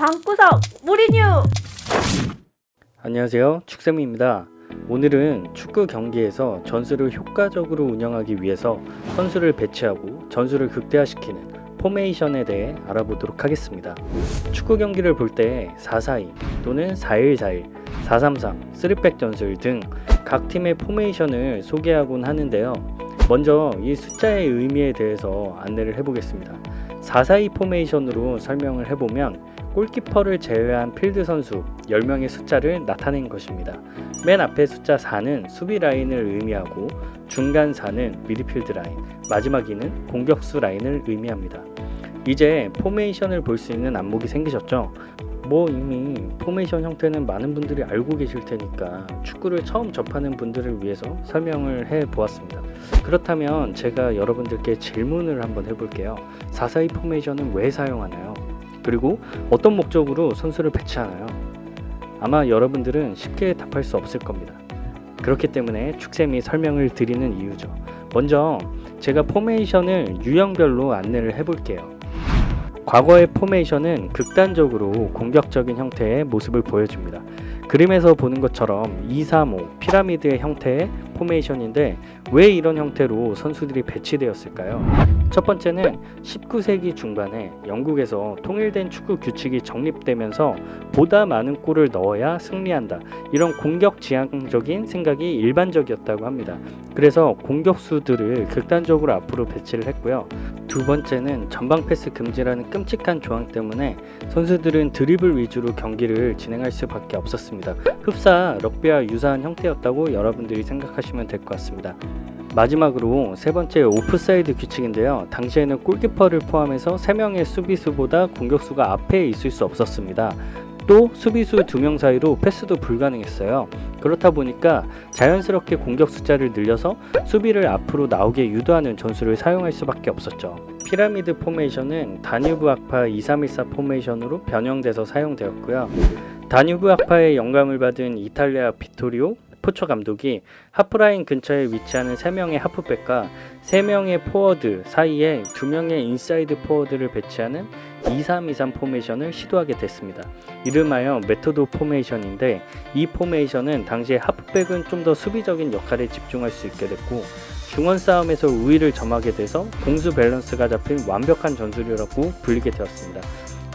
방구석 무리뉴. 안녕하세요, 축쌤입니다. 오늘은 축구 경기에서 전술을 효과적으로 운영하기 위해서 선수를 배치하고 전술을 극대화시키는 포메이션에 대해 알아보도록 하겠습니다. 축구 경기를 볼 때 4-4-2 또는 4-1-4-1, 4-3-3, 3백 전술 등 각 팀의 포메이션을 소개하곤 하는데요. 먼저 이 숫자의 의미에 대해서 안내를 해보겠습니다. 4-4-2 포메이션으로 설명을 해보면 골키퍼를 제외한 필드 선수 10명의 숫자를 나타낸 것입니다. 맨 앞에 숫자 4는 수비 라인을 의미하고 중간 4는 미드필드 라인, 마지막 2는 공격수 라인을 의미합니다. 이제 포메이션을 볼 수 있는 안목이 생기셨죠? 이미 포메이션 형태는 많은 분들이 알고 계실 테니까 축구를 처음 접하는 분들을 위해서 설명을 해 보았습니다. 그렇다면 제가 여러분들께 질문을 한번 해볼게요. 4-4-2 포메이션은 왜 사용하나요? 그리고 어떤 목적으로 선수를 배치하나요? 아마 여러분들은 쉽게 답할 수 없을 겁니다. 그렇기 때문에 축쌤이 설명을 드리는 이유죠. 먼저 제가 포메이션을 유형별로 안내를 해볼게요. 과거의 포메이션은 극단적으로 공격적인 형태의 모습을 보여줍니다. 그림에서 보는 것처럼 2-3-5 피라미드의 형태의 포메이션인데 왜 이런 형태로 선수들이 배치되었을까요? 첫 번째는 19세기 중반에 영국에서 통일된 축구 규칙이 정립되면서 보다 많은 골을 넣어야 승리한다, 이런 공격 지향적인 생각이 일반적이었다고 합니다. 그래서 공격수들을 극단적으로 앞으로 배치를 했고요. 두 번째는 전방 패스 금지라는 끔찍한 조항 때문에 선수들은 드리블 위주로 경기를 진행할 수밖에 없었습니다. 흡사 럭비와 유사한 형태였다고 여러분들이 생각하시면 될 것 같습니다. 마지막으로 세 번째 오프사이드 규칙인데요. 당시에는 골키퍼를 포함해서 3명의 수비수보다 공격수가 앞에 있을 수 없었습니다. 또 수비수 2명 사이로 패스도 불가능했어요. 그렇다 보니까 자연스럽게 공격 숫자를 늘려서 수비를 앞으로 나오게 유도하는 전술을 사용할 수밖에 없었죠. 피라미드 포메이션은 다뉴브 악파 2314 포메이션으로 변형돼서 사용되었고요. 다뉴브 악파의 영감을 받은 이탈리아 비토리오 포처 감독이 하프라인 근처에 위치하는 3명의 하프백과 3명의 포워드 사이에 2명의 인사이드 포워드를 배치하는 2-3-2-3 포메이션을 시도하게 됐습니다. 이름하여 메토드 포메이션인데, 이 포메이션은 당시에 하프백은 좀 더 수비적인 역할에 집중할 수 있게 됐고 중원 싸움에서 우위를 점하게 돼서 공수 밸런스가 잡힌 완벽한 전술이라고 불리게 되었습니다.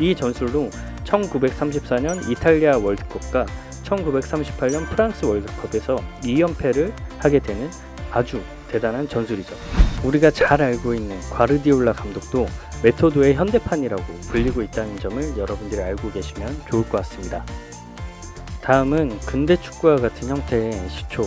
이 전술로 1934년 이탈리아 월드컵과 1938년 프랑스 월드컵에서 2연패를 하게 되는 아주 대단한 전술이죠. 우리가 잘 알고 있는 과르디올라 감독도 메토드의 현대판이라고 불리고 있다는 점을 여러분들이 알고 계시면 좋을 것 같습니다. 다음은 근대 축구와 같은 형태의 시초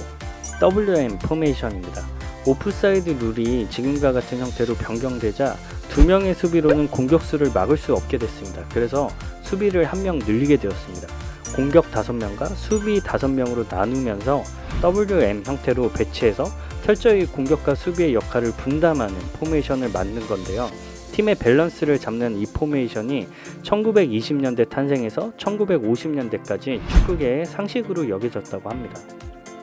WM 포메이션입니다. 오프사이드 룰이 지금과 같은 형태로 변경되자 2명의 수비로는 공격수를 막을 수 없게 됐습니다. 그래서 수비를 1명 늘리게 되었습니다. 공격 5명과 수비 5명으로 나누면서 WM 형태로 배치해서 철저히 공격과 수비의 역할을 분담하는 포메이션을 만든 건데요. 팀의 밸런스를 잡는 이 포메이션이 1920년대 탄생해서 1950년대까지 축구계의 상식으로 여겨졌다고 합니다.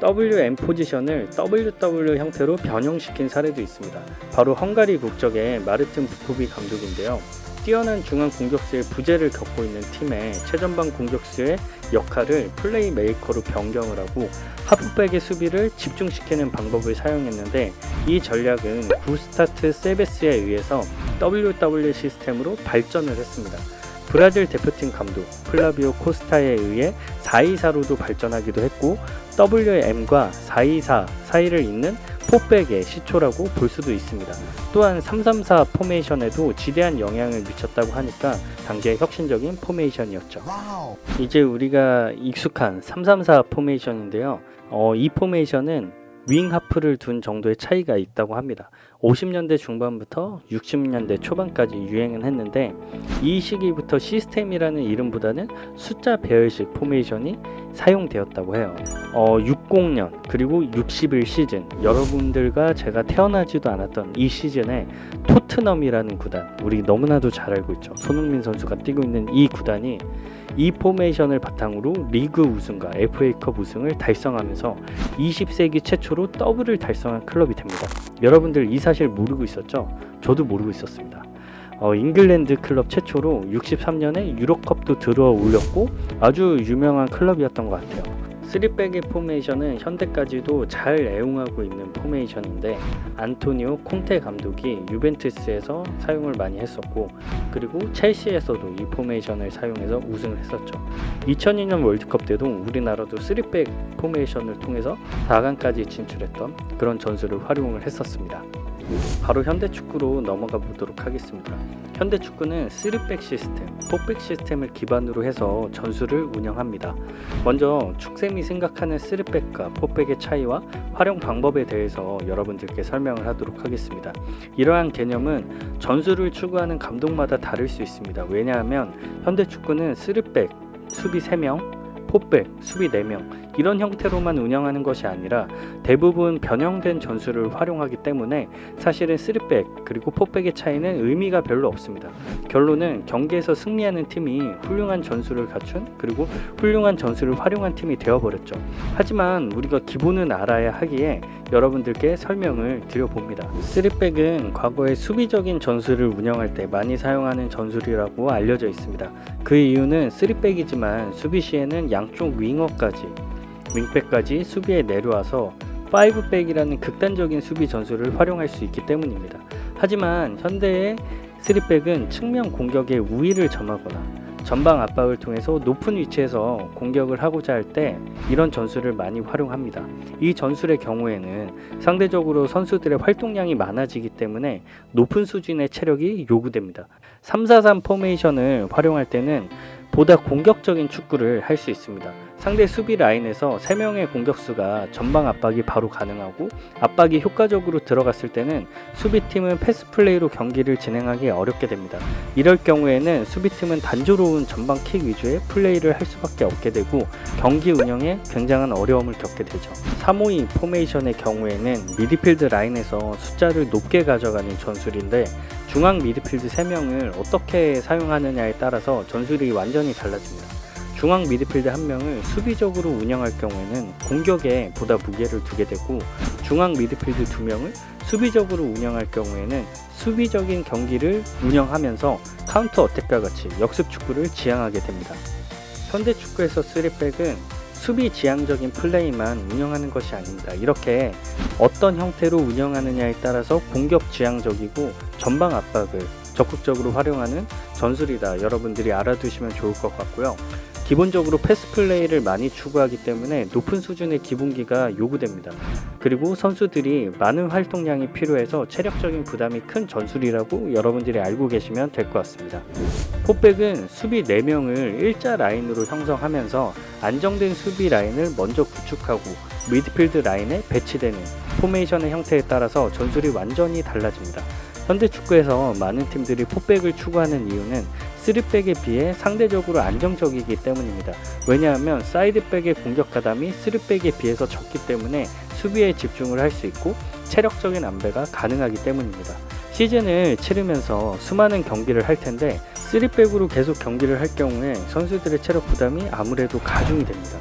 WM 포지션을 WW 형태로 변형시킨 사례도 있습니다. 바로 헝가리 국적의 마르틴 부코비 감독인데요. 뛰어난 중앙 공격수의 부재를 겪고 있는 팀의 최전방 공격수의 역할을 플레이 메이커로 변경을 하고 하프백의 수비를 집중시키는 방법을 사용했는데, 이 전략은 구스타트 세베스에 의해서 WW 시스템으로 발전을 했습니다. 브라질 대표팀 감독 플라비오 코스타에 의해 4-2-4로도 발전하기도 했고, WM과 4-2-4 사이를 잇는 포백의 시초라고 볼 수도 있습니다. 또한 3-3-4 포메이션에도 지대한 영향을 미쳤다고 하니까 당시의 혁신적인 포메이션이었죠. 이제 우리가 익숙한 3-3-4 포메이션인데요. 이 포메이션은 윙 하프를 둔 정도의 차이가 있다고 합니다. 50년대 중반부터 60년대 초반까지 유행은 했는데, 이 시기부터 시스템이라는 이름보다는 숫자 배열식 포메이션이 사용되었다고 해요. 60년 그리고 61 시즌, 여러분들과 제가 태어나지도 않았던 이 시즌에 토트넘이라는 구단, 우리 너무나도 잘 알고 있죠. 손흥민 선수가 뛰고 있는 이 구단이 이 포메이션을 바탕으로 리그 우승과 FA컵 우승을 달성하면서 20세기 최초로 더블을 달성한 클럽이 됩니다. 여러분들 이 사실 모르고 있었죠? 저도 모르고 있었습니다. 잉글랜드 클럽 최초로 63년에 유로컵도 들어 올렸고 아주 유명한 클럽이었던 것 같아요. 3백의 포메이션은 현대까지도 잘 애용하고 있는 포메이션인데 안토니오 콘테 감독이 유벤투스에서 사용을 많이 했었고 그리고 첼시에서도 이 포메이션을 사용해서 우승을 했었죠. 2002년 월드컵 때도 우리나라도 3백 포메이션을 통해서 4강까지 진출했던 그런 전술을 활용을 했었습니다. 바로 현대축구로 넘어가 보도록 하겠습니다. 현대축구는 3백 시스템, 4백 시스템을 기반으로 해서 전술을 운영합니다. 먼저 축쌤이 생각하는 3백과 4백의 차이와 활용 방법에 대해서 여러분들께 설명을 하도록 하겠습니다. 이러한 개념은 전술을 추구하는 감독마다 다를 수 있습니다. 왜냐하면 현대축구는 3백, 수비 3명, 4백, 수비 4명 이런 형태로만 운영하는 것이 아니라 대부분 변형된 전술을 활용하기 때문에 사실은 3백 그리고 4백의 차이는 의미가 별로 없습니다. 결론은 경기에서 승리하는 팀이 훌륭한 전술을 갖춘 그리고 훌륭한 전술을 활용한 팀이 되어버렸죠. 하지만 우리가 기본은 알아야 하기에 여러분들께 설명을 드려봅니다. 3백은 과거에 수비적인 전술을 운영할 때 많이 사용하는 전술이라고 알려져 있습니다. 그 이유는 3백이지만 수비 시에는 양쪽 윙백까지 수비에 내려와서 5백이라는 극단적인 수비 전술을 활용할 수 있기 때문입니다. 하지만 현대의 3백은 측면 공격의 우위를 점하거나 전방 압박을 통해서 높은 위치에서 공격을 하고자 할 때 이런 전술을 많이 활용합니다. 이 전술의 경우에는 상대적으로 선수들의 활동량이 많아지기 때문에 높은 수준의 체력이 요구됩니다. 3-4-3 포메이션을 활용할 때는 보다 공격적인 축구를 할 수 있습니다. 상대 수비 라인에서 3명의 공격수가 전방 압박이 바로 가능하고 압박이 효과적으로 들어갔을 때는 수비팀은 패스 플레이로 경기를 진행하기 어렵게 됩니다. 이럴 경우에는 수비팀은 단조로운 전방 킥 위주의 플레이를 할 수밖에 없게 되고 경기 운영에 굉장한 어려움을 겪게 되죠. 3-5-2 포메이션의 경우에는 미드필드 라인에서 숫자를 높게 가져가는 전술인데 중앙 미드필드 3명을 어떻게 사용하느냐에 따라서 전술이 완전히 달라집니다. 중앙 미드필드 1명을 수비적으로 운영할 경우에는 공격에 보다 무게를 두게 되고 중앙 미드필드 2명을 수비적으로 운영할 경우에는 수비적인 경기를 운영하면서 카운터 어택과 같이 역습 축구를 지향하게 됩니다. 현대 축구에서 3백은 수비 지향적인 플레이만 운영하는 것이 아닙니다. 이렇게 어떤 형태로 운영하느냐에 따라서 공격 지향적이고 전방 압박을 적극적으로 활용하는 전술이다. 여러분들이 알아두시면 좋을 것 같고요. 기본적으로 패스 플레이를 많이 추구하기 때문에 높은 수준의 기본기가 요구됩니다. 그리고 선수들이 많은 활동량이 필요해서 체력적인 부담이 큰 전술이라고 여러분들이 알고 계시면 될 것 같습니다. 4백은 수비 4명을 일자 라인으로 형성하면서 안정된 수비 라인을 먼저 구축하고 미드필드 라인에 배치되는 포메이션의 형태에 따라서 전술이 완전히 달라집니다. 현대 축구에서 많은 팀들이 4백을 추구하는 이유는 3백에 비해 상대적으로 안정적이기 때문입니다. 왜냐하면 사이드백의 공격 가담이 3백에 비해서 적기 때문에 수비에 집중을 할 수 있고 체력적인 안배가 가능하기 때문입니다. 시즌을 치르면서 수많은 경기를 할 텐데 3백으로 계속 경기를 할 경우에 선수들의 체력 부담이 아무래도 가중이 됩니다.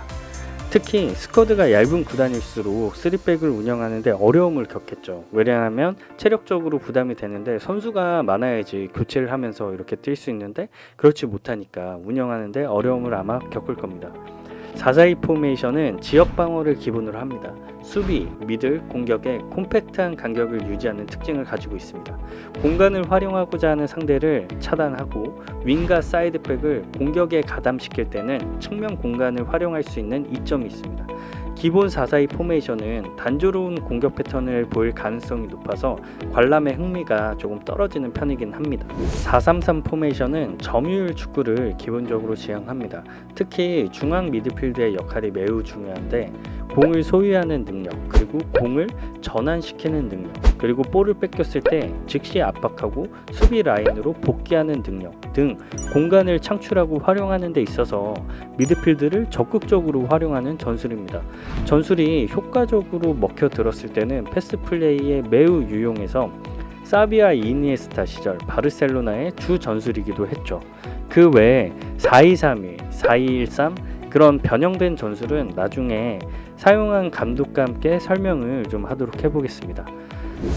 특히 스쿼드가 얇은 구단일수록 3백을 운영하는데 어려움을 겪겠죠. 왜냐하면 체력적으로 부담이 되는데 선수가 많아야지 교체를 하면서 이렇게 뛸 수 있는데 그렇지 못하니까 운영하는데 어려움을 아마 겪을 겁니다. 4-4-2 포메이션은 지역 방어를 기본으로 합니다. 수비, 미들, 공격에 콤팩트한 간격을 유지하는 특징을 가지고 있습니다. 공간을 활용하고자 하는 상대를 차단하고 윙과 사이드백을 공격에 가담시킬 때는 측면 공간을 활용할 수 있는 이점이 있습니다. 기본 4-4-2 포메이션은 단조로운 공격 패턴을 보일 가능성이 높아서 관람의 흥미가 조금 떨어지는 편이긴 합니다. 4-3-3 포메이션은 점유율 축구를 기본적으로 지향합니다. 특히 중앙 미드필드의 역할이 매우 중요한데 공을 소유하는 능력, 그리고 공을 전환시키는 능력, 그리고 볼을 뺏겼을 때 즉시 압박하고 수비 라인으로 복귀하는 능력 등 공간을 창출하고 활용하는 데 있어서 미드필드를 적극적으로 활용하는 전술입니다. 전술이 효과적으로 먹혀들었을 때는 패스 플레이에 매우 유용해서 사비와 이니에스타 시절 바르셀로나의 주 전술이기도 했죠. 그 외에 4-2-3-1, 4-2-1-3 그런 변형된 전술은 나중에 사용한 감독과 함께 설명을 좀 하도록 해보겠습니다.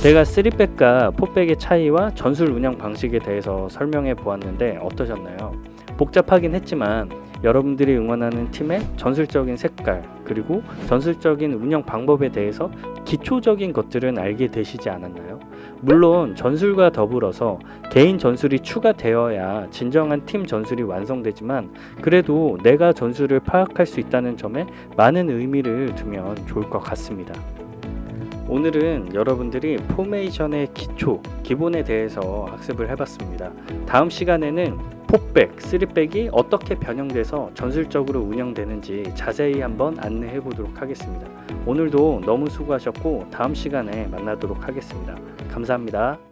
제가 3백과 4백의 차이와 전술 운영 방식에 대해서 설명해 보았는데 어떠셨나요? 복잡하긴 했지만 여러분들이 응원하는 팀의 전술적인 색깔 그리고 전술적인 운영 방법에 대해서 기초적인 것들은 알게 되시지 않았나요? 물론 전술과 더불어서 개인 전술이 추가되어야 진정한 팀 전술이 완성되지만 그래도 내가 전술을 파악할 수 있다는 점에 많은 의미를 두면 좋을 것 같습니다. 오늘은 여러분들이 포메이션의 기본에 대해서 학습을 해봤습니다. 다음 시간에는 4백, 3백이 어떻게 변형돼서 전술적으로 운영되는지 자세히 한번 안내해 보도록 하겠습니다. 오늘도 너무 수고하셨고 다음 시간에 만나도록 하겠습니다. 감사합니다.